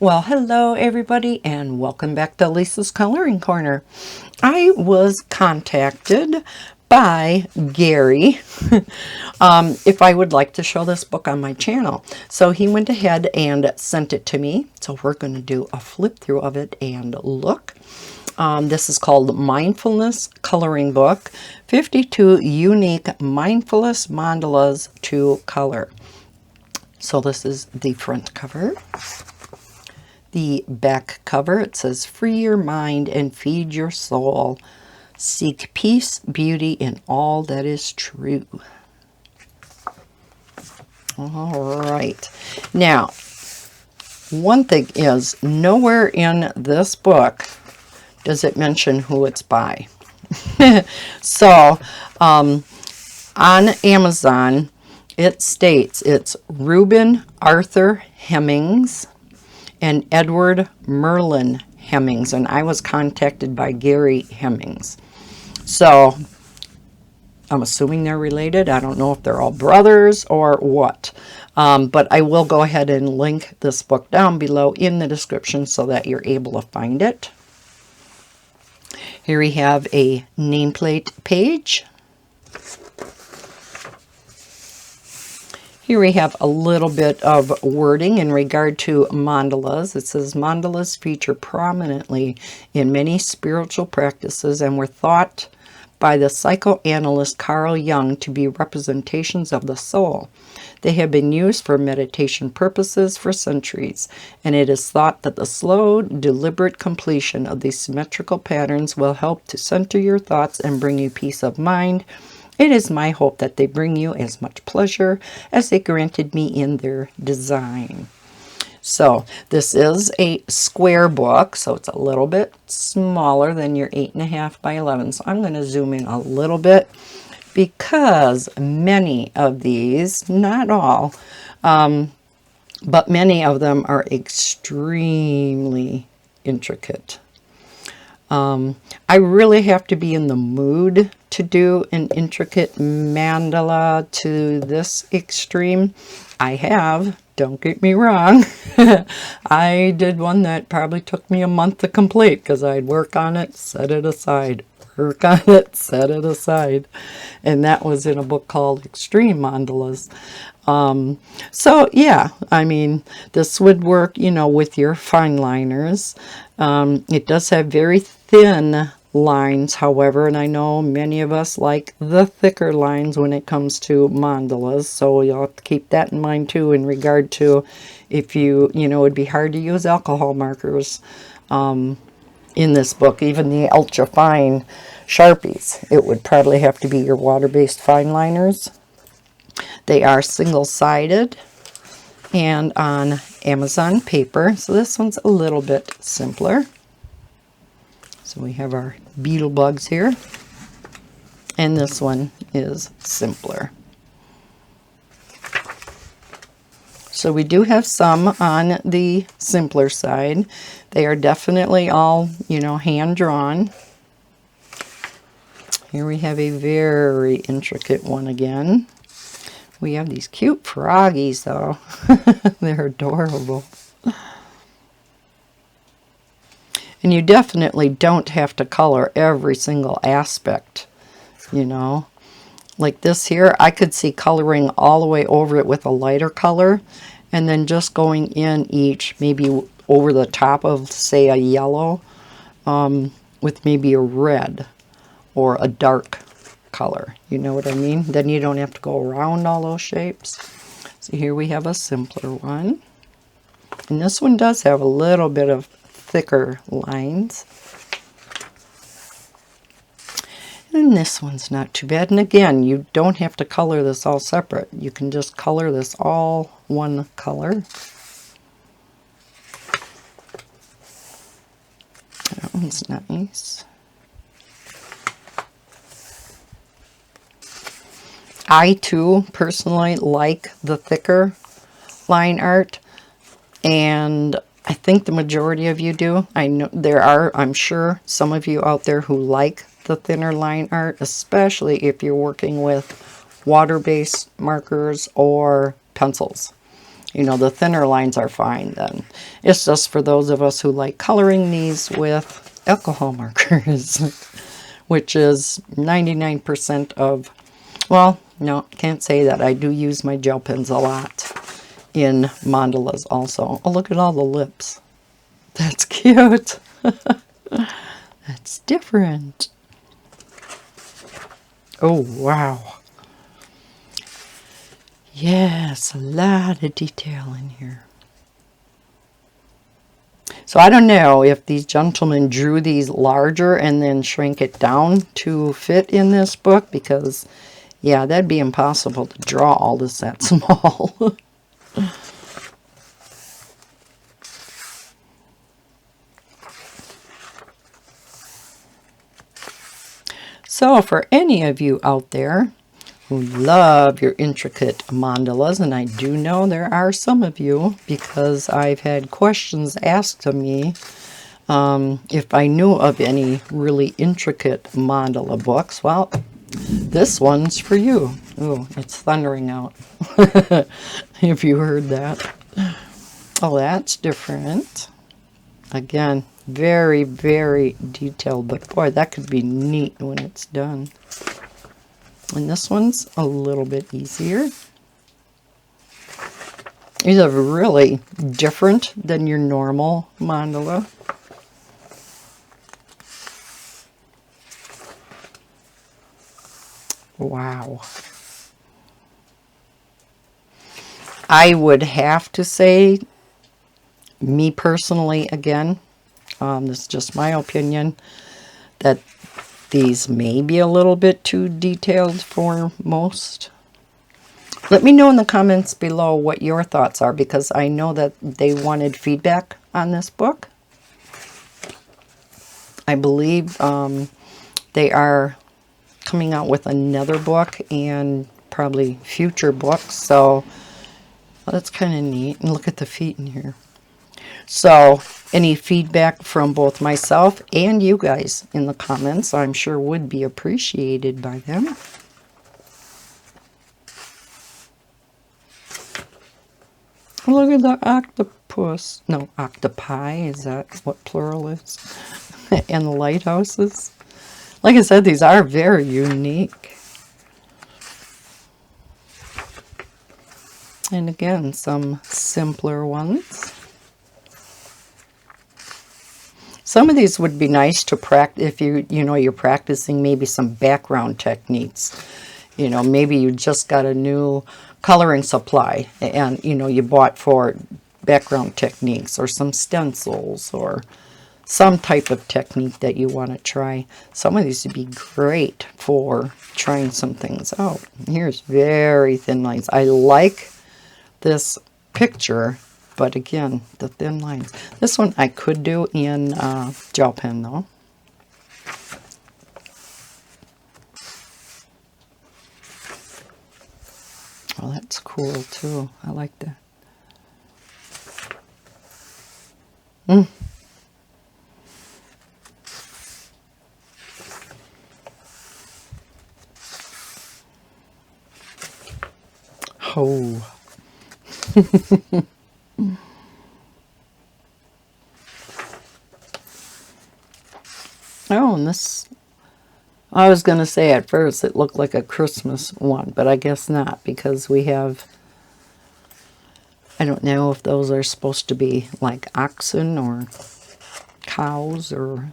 Well, hello everybody and welcome back to Lisa's Coloring Corner. I was contacted by Gary if I would like to show this book on my channel. So he went ahead and sent it to me. So we're going to do a flip through of it and look. This is called Mindfulness Coloring Book, 52 Unique Mindfulness Mandalas to Color. So this is the front cover. The back cover, it says, "Free your mind and feed your soul. Seek peace, beauty, in all that is true." All right. Now, one thing is, nowhere in this book does it mention who it's by. So, on Amazon, it states it's Reuben Arthur Hemmings and Edward Merlin Hemmings, and I was contacted by Gary Hemmings. So I'm assuming they're related. I don't know if they're all brothers or what, but I will go ahead and link this book down below in the description so that you're able to find it. Here we have a nameplate page. Here we have a little bit of wording in regard to mandalas. It says, "Mandalas feature prominently in many spiritual practices and were thought by the psychoanalyst Carl Jung to be representations of the soul. They have been used for meditation purposes for centuries, and it is thought that the slow, deliberate completion of these symmetrical patterns will help to center your thoughts and bring you peace of mind. It is my hope that they bring you as much pleasure as they granted me in their design." So this is a square book, so it's a little bit smaller than your 8.5 by 11. So I'm going to zoom in a little bit because many of these, not all, but many of them are extremely intricate. I really have to be in the mood to do an intricate mandala to this extreme. I have, don't get me wrong. I did one that probably took me a month to complete because I'd work on it, set it aside, work on it, set it aside. And that was in a book called Extreme Mandalas. So yeah, I mean, this would work, you know, with your fine liners. It does have very thin lines, however, and I know many of us like the thicker lines when it comes to mandalas, so you'll have to keep that in mind too in regard to if you know, it'd be hard to use alcohol markers in this book, even the ultra fine Sharpies. It would probably have to be your water-based fine liners. They are single-sided and on Amazon paper, so this one's a little bit simpler. So we have our beetle bugs here, and this one is simpler. So we do have some on the simpler side. They are definitely all, you know, hand-drawn. Here we have a very intricate one again. We have these cute froggies, though. They're adorable. And you definitely don't have to color every single aspect, you know. Like this here, I could see coloring all the way over it with a lighter color, and then just going in each, maybe over the top of, say, a yellow, with maybe a red or a dark color. You know what I mean? Then you don't have to go around all those shapes. So here we have a simpler one. And this one does have a little bit of thicker lines. And this one's not too bad. And again, you don't have to color this all separate. You can just color this all one color. That one's nice. I too personally like the thicker line art, and I think the majority of you do. I know there are, I'm sure, some of you out there who like the thinner line art, especially if you're working with water-based markers or pencils. You know, the thinner lines are fine then. It's just for those of us who like coloring these with alcohol markers, which is 99% of, well, no, can't say that. I do use my gel pens a lot in mandalas also. Oh, look at all the lips. That's cute. That's different. Oh, wow. Yes, a lot of detail in here. So I don't know if these gentlemen drew these larger and then shrink it down to fit in this book, because, yeah, that'd be impossible to draw all this that small. So for any of you out there who love your intricate mandalas, and I do know there are some of you because I've had questions asked of me if I knew of any really intricate mandala books. Well, this one's for you. Oh, it's thundering out. If you heard that. Oh, that's different. Again, very, very detailed, but boy, that could be neat when it's done. And this one's a little bit easier. These are really different than your normal mandala. Wow. I would have to say, me personally, again, this is just my opinion, that these may be a little bit too detailed for most. Let me know in the comments below what your thoughts are, because I know that they wanted feedback on this book. I believe they are coming out with another book and probably future books, so well, that's kind of neat. And look at the feet in here. So any feedback from both myself and you guys in the comments, I'm sure would be appreciated by them. Look at the octopus. No, octopi. Is that what plural is? And the lighthouses. Like I said, these are very unique. And again, some simpler ones. Some of these would be nice to practice if you're practicing maybe some background techniques. You know, maybe you just got a new coloring supply and you bought for background techniques or some stencils or some type of technique that you want to try. Some of these would be great for trying some things out. Here's very thin lines. I like this picture, but again, the thin lines. This one I could do in gel pen though. Oh, that's cool too. I like that. Oh. Oh, and this, I was going to say at first it looked like a Christmas one, but I guess not, because we have, I don't know if those are supposed to be like oxen or cows, or,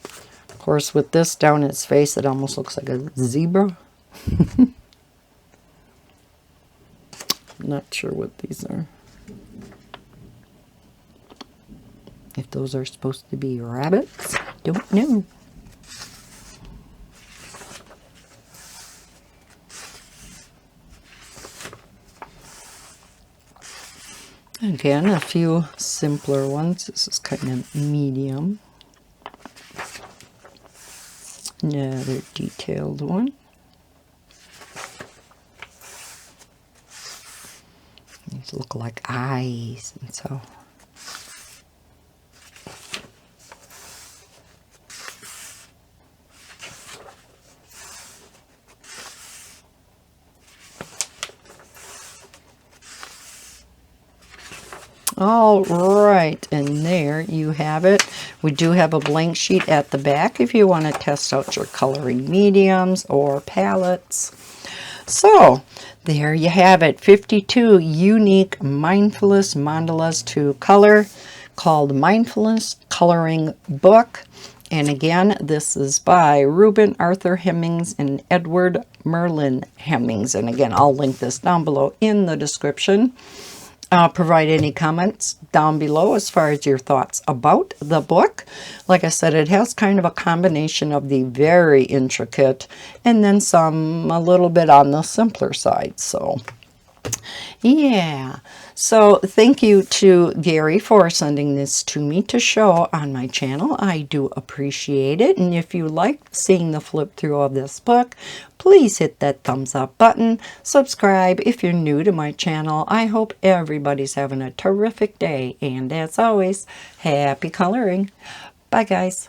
of course, with this down its face, it almost looks like a zebra. Not sure what these are. If those are supposed to be rabbits, don't know. Again, a few simpler ones. This is kind of medium. Another detailed one. These look like eyes and so. All right, and there you have it. We do have a blank sheet at the back if you want to test out your coloring mediums or palettes. So there you have it, 52 unique mindfulness mandalas to color, called Mindfulness Coloring Book. And again, this is by Reuben Arthur Hemmings and Edward Merlin Hemmings. And again, I'll link this down below in the description. Provide any comments down below as far as your thoughts about the book. Like I said, it has kind of a combination of the very intricate and then some a little bit on the simpler side. So yeah, so thank you to Gary for sending this to me to show on my channel. I do appreciate it. And if you like seeing the flip through of this book, please hit that thumbs up button. Subscribe if you're new to my channel. I hope everybody's having a terrific day. And as always, happy coloring. Bye, guys.